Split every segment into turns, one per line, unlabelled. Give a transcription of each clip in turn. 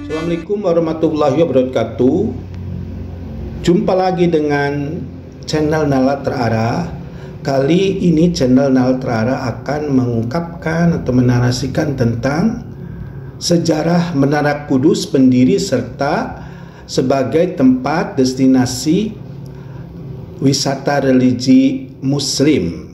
Assalamualaikum warahmatullahi wabarakatuh. Jumpa lagi dengan channel Nalar Terarah. Kali ini channel Nalar Terarah akan mengungkapkan atau menarasikan tentang sejarah Menara Kudus pendiri serta sebagai tempat destinasi wisata religi Muslim.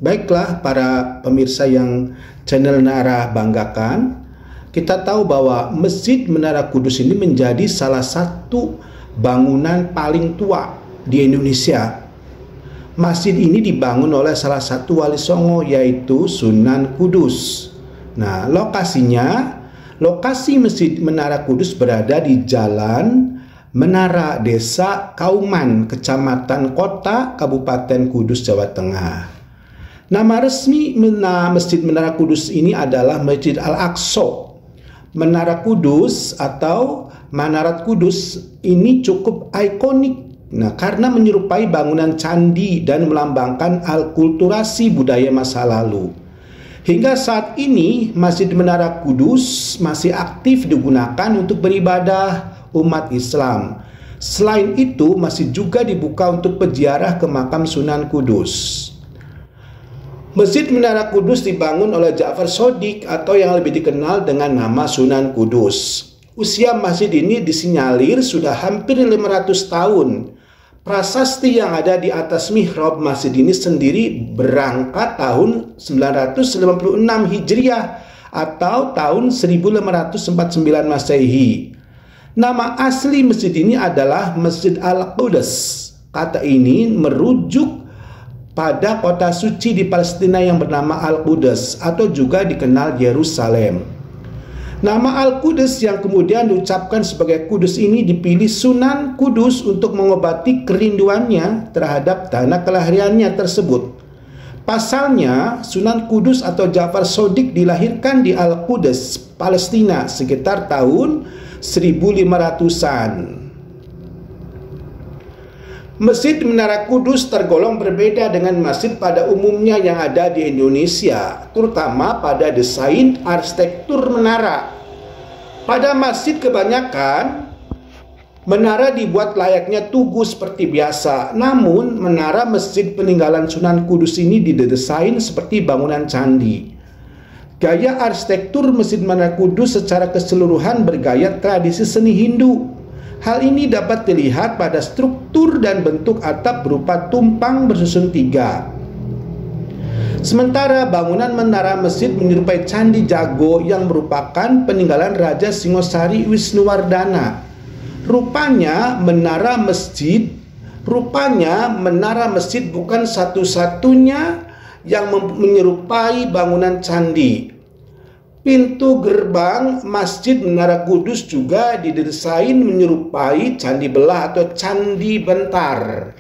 Baiklah para pemirsa yang channel Nalar banggakan, kita tahu bahwa Masjid Menara Kudus ini menjadi salah satu bangunan paling tua di Indonesia. Masjid ini dibangun oleh salah satu wali songo, yaitu Sunan Kudus. Nah, lokasi Masjid Menara Kudus berada di Jalan Menara, Desa Kauman, Kecamatan Kota, Kabupaten Kudus, Jawa Tengah. Nama resmi Masjid Menara Kudus ini adalah Masjid Al-Aqsa. Menara Kudus atau Manarat Kudus ini cukup ikonik. Nah, karena menyerupai bangunan candi dan melambangkan alkulturasi budaya masa lalu. Hingga saat ini, Masjid Menara Kudus masih aktif digunakan untuk beribadah umat Islam. Selain itu, masih juga dibuka untuk peziarah ke makam Sunan Kudus. Masjid Menara Kudus dibangun oleh Ja'far Shodiq atau yang lebih dikenal dengan nama Sunan Kudus. Usia masjid ini disinyalir sudah hampir 500 tahun. Prasasti yang ada di atas mihrab masjid ini sendiri berangkat tahun 956 Hijriah atau tahun 1549 Masehi. Nama asli masjid ini adalah Masjid Al-Quds. Kata ini merujuk pada kota suci di Palestina yang bernama Al-Quds atau juga dikenal Yerusalem. Nama Al-Quds yang kemudian diucapkan sebagai Kudus ini dipilih Sunan Kudus untuk mengobati kerinduannya terhadap tanah kelahirannya tersebut. Pasalnya, Sunan Kudus atau Ja'far Shodiq dilahirkan di Al-Quds, Palestina sekitar tahun 1500-an. Masjid Menara Kudus tergolong berbeda dengan masjid pada umumnya yang ada di Indonesia, terutama pada desain arsitektur menara. Pada masjid kebanyakan, menara dibuat layaknya tugu seperti biasa. Namun, menara masjid peninggalan Sunan Kudus ini didesain seperti bangunan candi. Gaya arsitektur Masjid Menara Kudus secara keseluruhan bergaya tradisi seni Hindu. Hal ini dapat dilihat pada struktur dan bentuk atap berupa tumpang bersusun tiga. Sementara bangunan menara masjid menyerupai Candi Jago yang merupakan peninggalan Raja Singosari Wisnuwardana. Rupanya menara masjid bukan satu-satunya yang menyerupai bangunan candi. Pintu gerbang Masjid Menara Kudus juga didesain menyerupai candi belah atau candi bentar.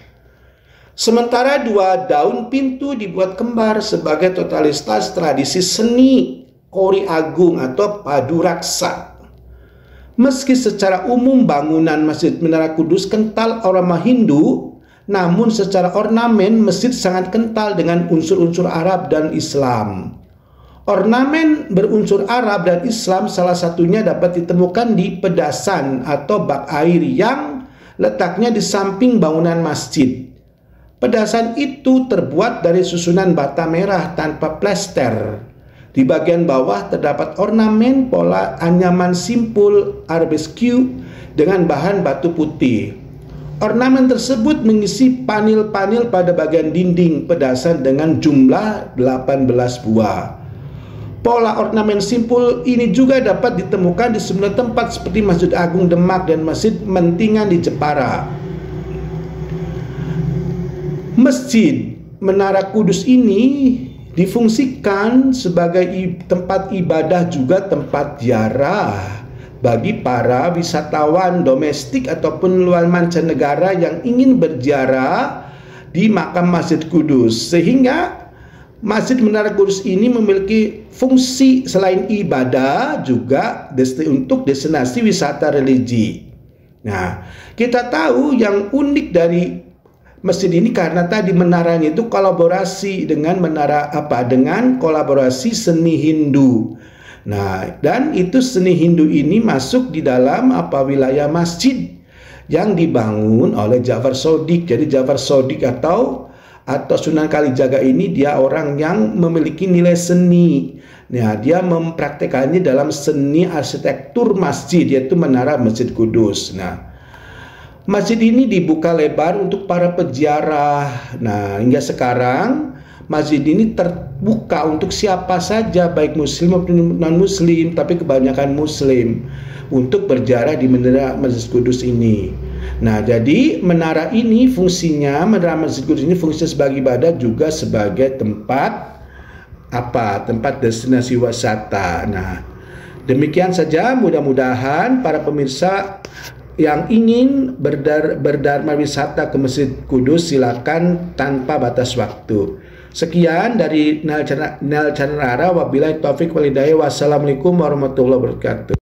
Sementara dua daun pintu dibuat kembar sebagai totalitas tradisi seni Kori Agung atau Padu Raksa. Meski secara umum bangunan Masjid Menara Kudus kental aroma Hindu, namun secara ornamen masjid sangat kental dengan unsur-unsur Arab dan Islam. Ornamen berunsur Arab dan Islam salah satunya dapat ditemukan di pedasan atau bak air yang letaknya di samping bangunan masjid. Pedasan itu terbuat dari susunan bata merah tanpa plester. Di bagian bawah terdapat ornamen pola anyaman simpul arabesque dengan bahan batu putih. Ornamen tersebut mengisi panel-panel pada bagian dinding pedasan dengan jumlah 18 buah. Pola ornamen simpul ini juga dapat ditemukan di sejumlah tempat seperti Masjid Agung Demak dan Masjid Mentingan di Jepara. Masjid Menara Kudus ini difungsikan sebagai tempat ibadah juga tempat ziarah bagi para wisatawan domestik ataupun luar mancanegara yang ingin berziarah di makam Masjid Kudus, sehingga Masjid Menara Kudus ini memiliki fungsi selain ibadah juga untuk destinasi wisata religi. Nah, kita tahu yang unik dari masjid ini karena tadi menaranya itu kolaborasi dengan kolaborasi seni Hindu. Nah, dan itu seni Hindu ini masuk di dalam wilayah masjid yang dibangun oleh Ja'far Shadiq. Jadi Ja'far Shadiq atau Sunan Kalijaga ini dia orang yang memiliki nilai seni. Nah, dia mempraktekannya dalam seni arsitektur masjid, yaitu menara Masjid Kudus. Nah, masjid ini dibuka lebar untuk para peziarah. Nah, hingga sekarang masjid ini terbuka untuk siapa saja, baik muslim maupun non-muslim, tapi kebanyakan muslim, untuk berziarah di menara Masjid Kudus ini. Nah, jadi menara ini fungsinya, menara Masjid Kudus ini fungsinya sebagai ibadah, juga sebagai tempat destinasi wisata. Nah, demikian saja, mudah-mudahan para pemirsa yang ingin berdharma wisata ke Masjid Kudus silakan tanpa batas waktu. Sekian dari Nel Canrara, wabillahi taufik wal hidayah. Wassalamualaikum warahmatullahi wabarakatuh.